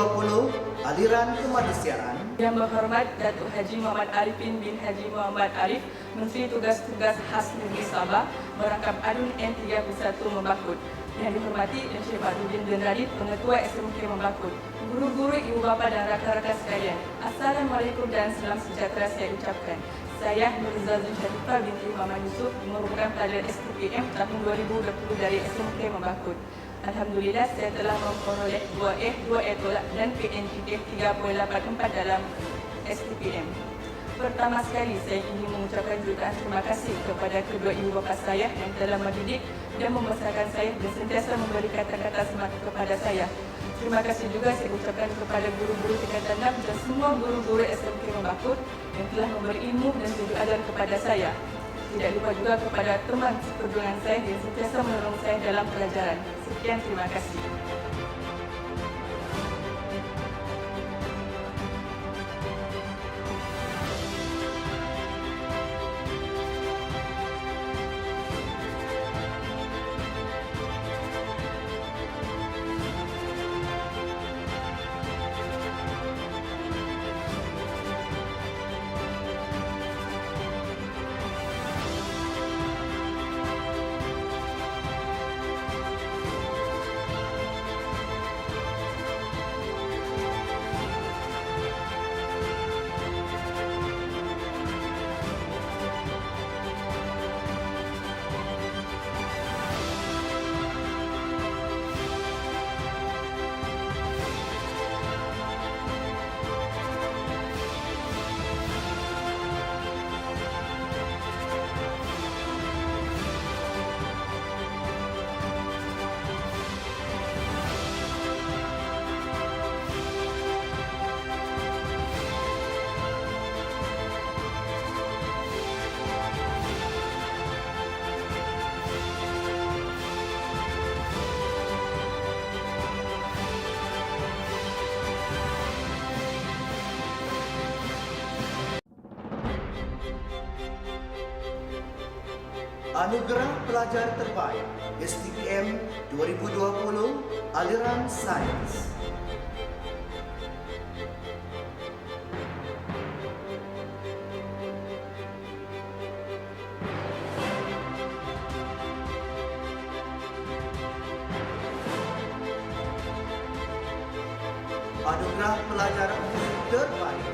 Aliran Kemanusiaan. Yang berhormat Datuk Haji Muhammad Arifin bin Haji Muhammad Arif, Menteri Tugas-Tugas Khas Negeri Sabah, merangkap Adun N31 Membakut. Yang dihormati Encik Matrudin bin Radin, Pengetua SMK Membakut, guru-guru, ibu bapa dan rakan-rakan sekalian. Assalamualaikum dan salam sejahtera saya ucapkan. Saya Nurizal Syarifah binti Muhammad Yusuf, merupakan pelajar STPM tahun 2020 dari SMK Membakut. Alhamdulillah saya telah memperoleh 2E, 2E tolak dan PNGK 3.84 dalam STPM. Pertama sekali saya ingin mengucapkan jutaan terima kasih kepada kedua ibu bapa saya yang telah mendidik dan membesarkan saya dan sentiasa memberi kata-kata semangat kepada saya. Terima kasih juga saya ucapkan kepada guru-guru tingkatan 6 dan semua guru-guru SMK Membakut yang telah memberi ilmu dan tunjuk ajar kepada saya. Tidak lupa juga kepada teman seperjuangan saya yang sentiasa menolong saya dalam pelajaran. Sekian, terima kasih. Anugerah Pelajar Terbaik STPM 2020 Aliran Sains. Anugerah Pelajar Musik Terbaik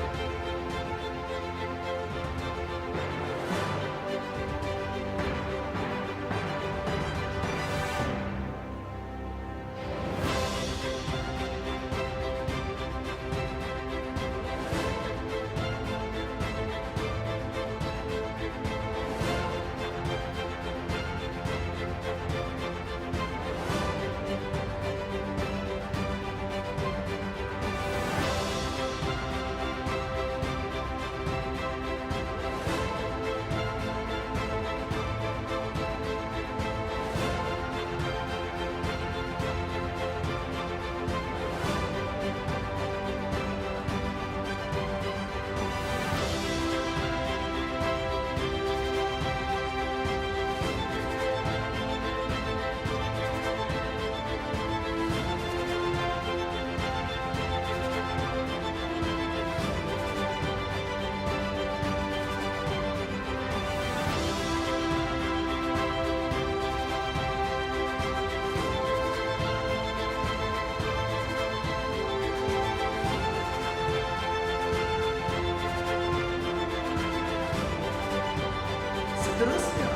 Seterusnya,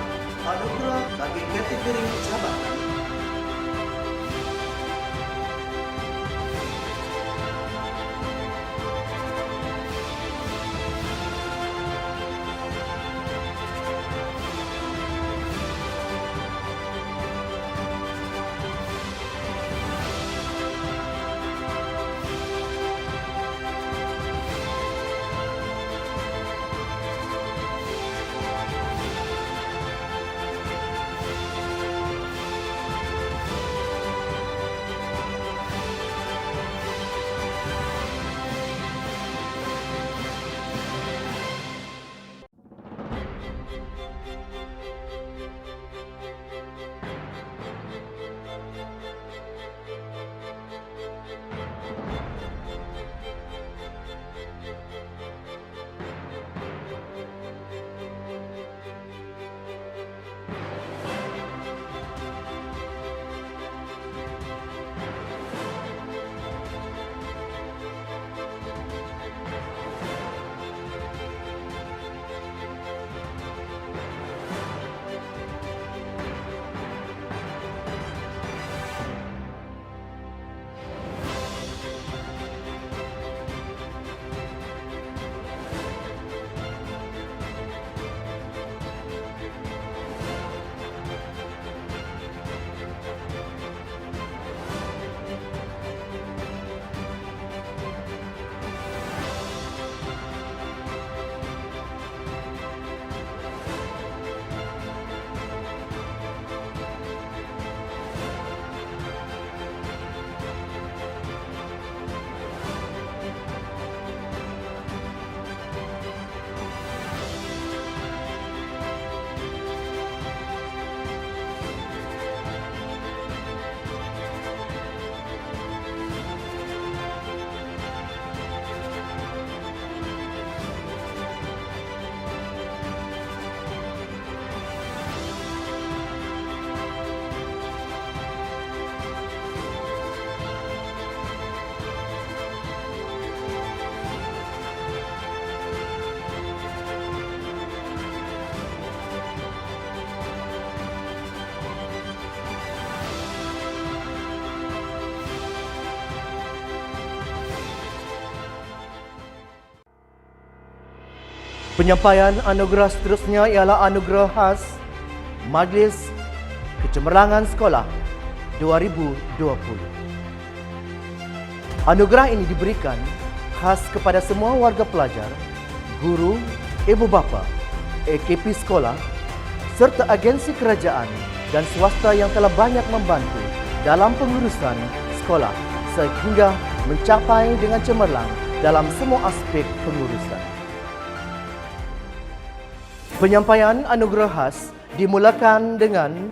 anugerah bagi kategori jabatan. Penyampaian anugerah seterusnya ialah anugerah khas Majlis Kecemerlangan Sekolah 2020. Anugerah ini diberikan khas kepada semua warga pelajar, guru, ibu bapa, AKP sekolah, serta agensi kerajaan dan swasta yang telah banyak membantu dalam pengurusan sekolah sehingga mencapai dengan cemerlang dalam semua aspek pengurusan. Penyampaian anugerah khas dimulakan dengan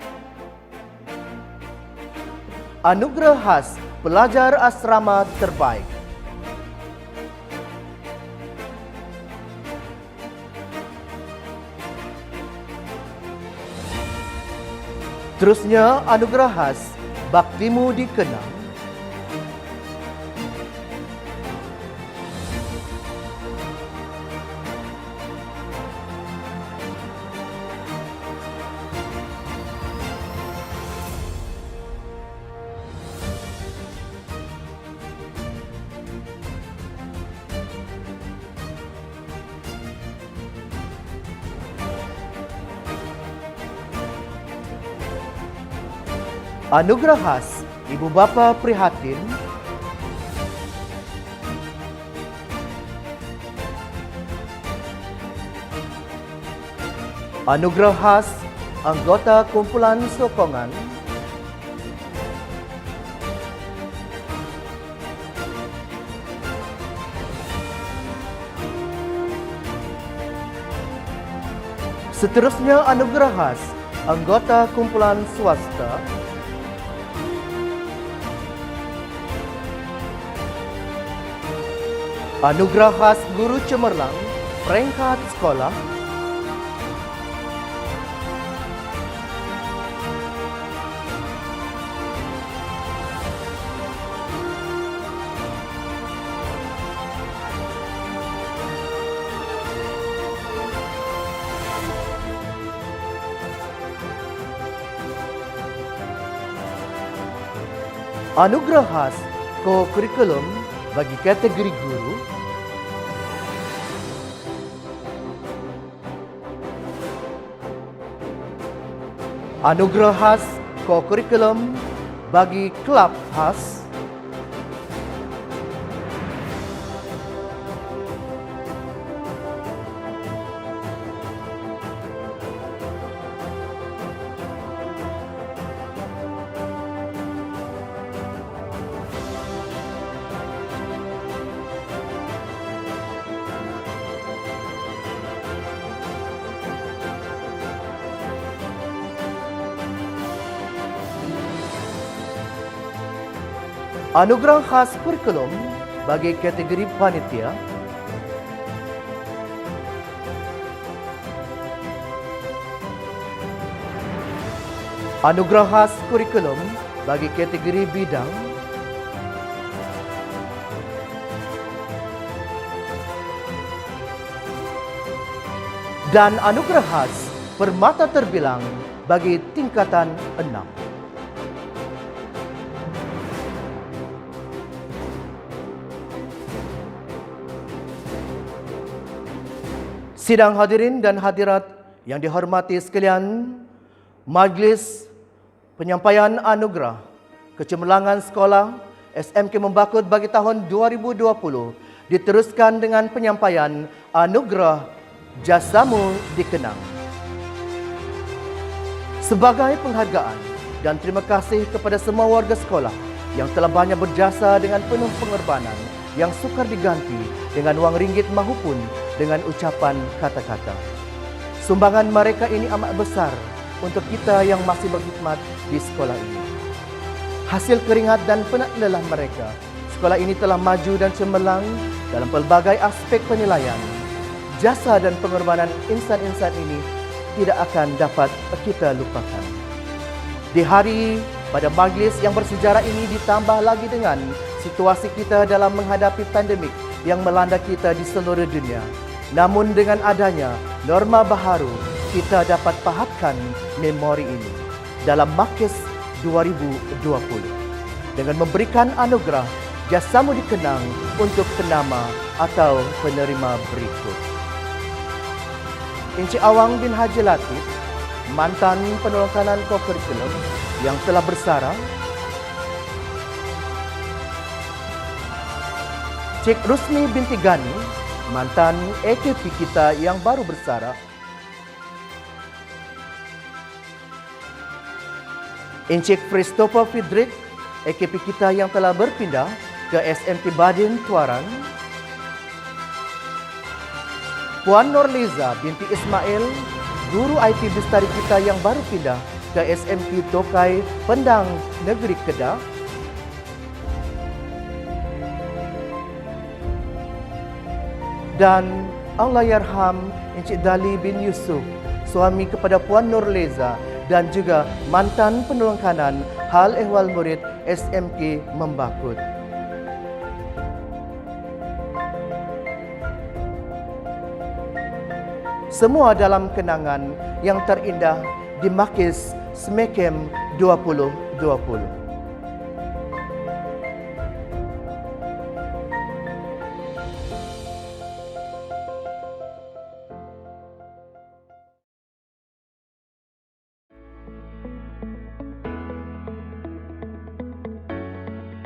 anugerah khas pelajar asrama terbaik. Terusnya anugerah khas baktimu dikenang. Anugerah khas Ibu Bapa Prihatin. Anugerah khas Anggota Kumpulan Sokongan. Seterusnya anugerah khas Anggota Kumpulan Swasta. Anugerah khas Guru Cemerlang peringkat sekolah. Anugerah khas ko-kurikulum bagi kategori guru. Anugerah khas ko-kurikulum bagi kelab khas. Anugerah khas kurikulum bagi kategori panitia. Anugerah khas kurikulum bagi kategori bidang. Dan anugerah khas permata terbilang bagi tingkatan 6. Sidang hadirin dan hadirat yang dihormati sekalian, Majlis Penyampaian Anugerah Kecemerlangan Sekolah SMK Membakut bagi tahun 2020 diteruskan dengan penyampaian Anugerah Jasamu Dikenang. Sebagai penghargaan dan terima kasih kepada semua warga sekolah yang telah banyak berjasa dengan penuh pengorbanan yang sukar diganti dengan wang ringgit maupun dengan ucapan kata-kata. Sumbangan mereka ini amat besar untuk kita yang masih berkhidmat di sekolah ini. Hasil keringat dan penat lelah mereka, sekolah ini telah maju dan cemerlang dalam pelbagai aspek penilaian. Jasa dan pengorbanan insan-insan ini tidak akan dapat kita lupakan. Di hari pada majlis yang bersejarah ini ditambah lagi dengan situasi kita dalam menghadapi pandemik yang melanda kita di seluruh dunia. Namun dengan adanya norma baharu, kita dapat pahatkan memori ini dalam Makis 2020 dengan memberikan anugerah Jasamu Dikenang untuk penama atau penerima berikut. Encik Awang bin Haji Latif, mantan penolong kanan ko-kurikulum yang telah bersara. Cik Rusni binti Gani, mantan AKP kita yang baru bersara. Encik Christopher Fidrik, AKP kita yang telah berpindah ke SMK Badin Tuaran. Puan Norliza binti Ismail, guru IT Bestari kita yang baru pindah ke SMK Tokai Pendang Negeri Kedah, dan Allahyarham Encik Dali bin Yusuf, suami kepada Puan Nurleza dan juga mantan penolong kanan hal ehwal murid SMK Membakut. Semua dalam kenangan yang terindah di Makis Smekem 2020.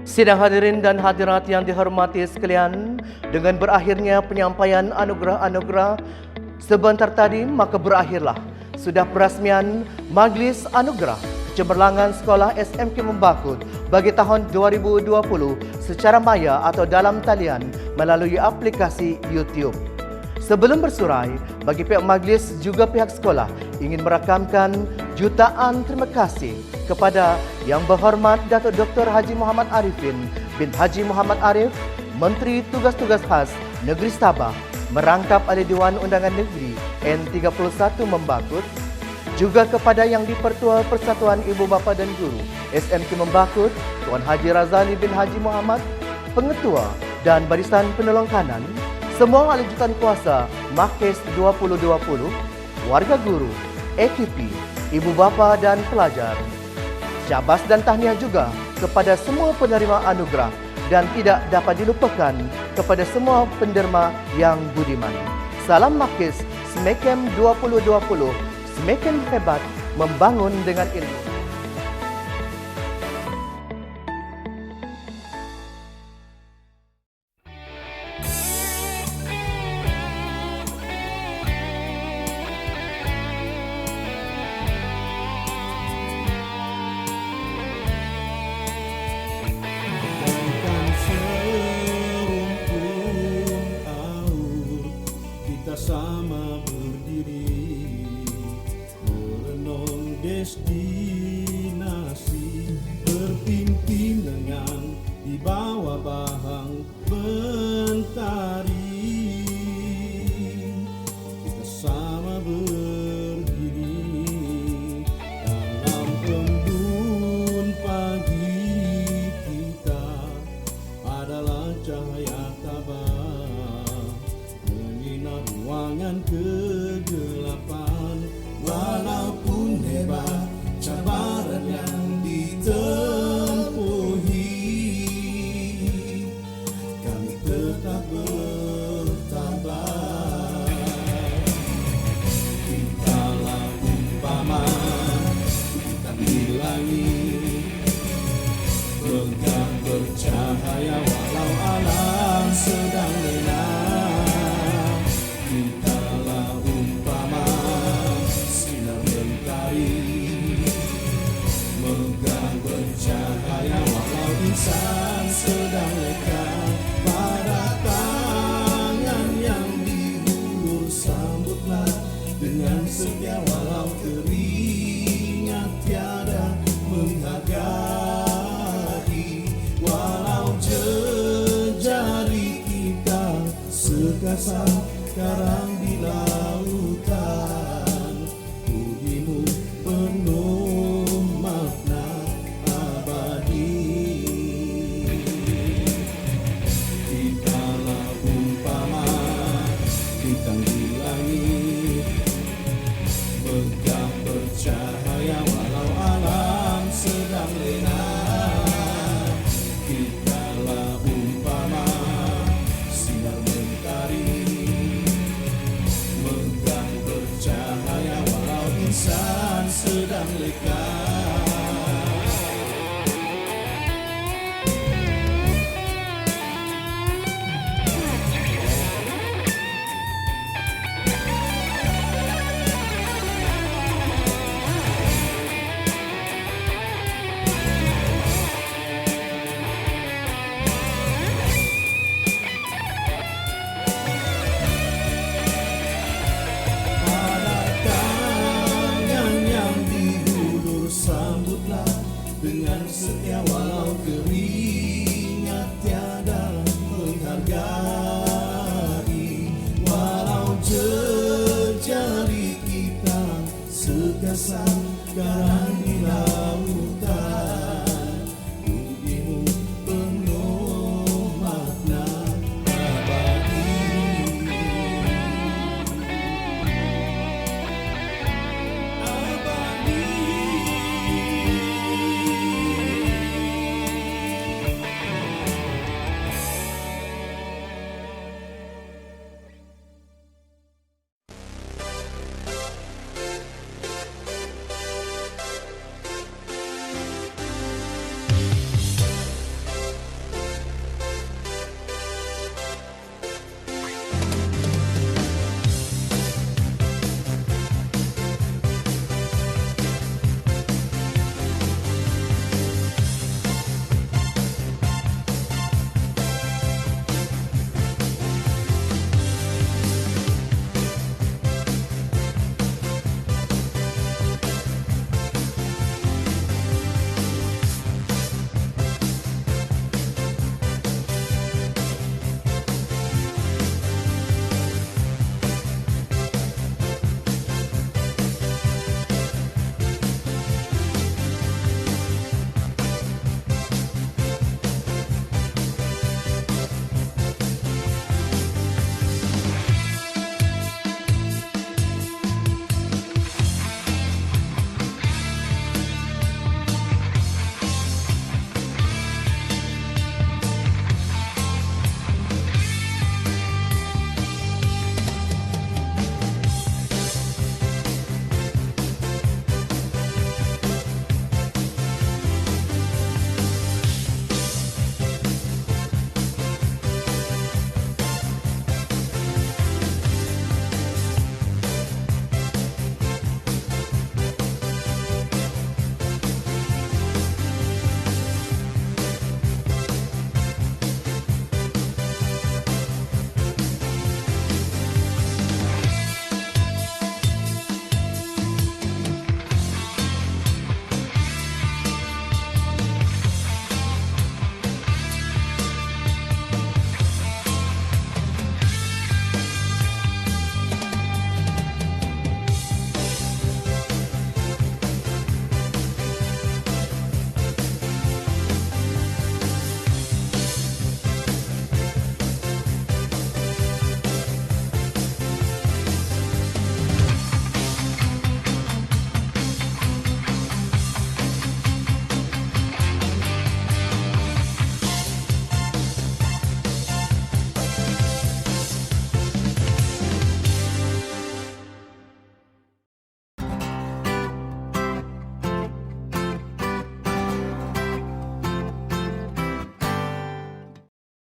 Sidang hadirin dan hadirat yang dihormati sekalian, dengan berakhirnya penyampaian anugerah-anugerah sebentar tadi, maka berakhirlah sudah perasmian Majlis Anugerah Cemerlangan Sekolah SMK Membakut bagi tahun 2020 secara maya atau dalam talian melalui aplikasi YouTube. Sebelum bersurai, bagi pihak majlis juga pihak sekolah ingin merakamkan jutaan terima kasih kepada Yang Berhormat Datuk Dr. Haji Muhammad Arifin bin Haji Muhammad Arif, Menteri Tugas-Tugas Khas Negeri Sabah, merangkap oleh Dewan Undangan Negeri N31 Membakut, juga kepada Yang di-Pertua Persatuan Ibu Bapa dan Guru SMK Membakut, Tuan Haji Razali bin Haji Muhammad, Pengetua dan Barisan Penolong Kanan, semua ahli jutaan kuasa Makis 2020, warga guru, AKP, ibu bapa dan pelajar. Syabas dan tahniah juga kepada semua penerima anugerah dan tidak dapat dilupakan kepada semua penderma yang budiman. Salam Makis Smekem 2020, semakin hebat membangun dengan ilmu. Sama berdiri merenung destinasi, berpimpin dengan di bawah bahang mentari. Kita sama berdiri dalam embun pagi, kita adalah cahaya tabah ruangan kegelapan. Walaupun hebat cabaran yang ditempuhi, kami tetap bertabar. Kitalah umpama bintang di langit, megah bercahaya walau alam sedang lena. Kitalah umpama sinar mentari, megah bercahaya walau insan sedang leka. Pada tangan yang dihulur sambutlah dengan setia walau teringat tiada menghargai. Walau jejari kita sekasar karang di lautan, budimu penuh makna abadi. Kitalah umpama bintang di langit, megah bercahaya walau alam sedang lena. Kitalah umpama sinar mentari, negara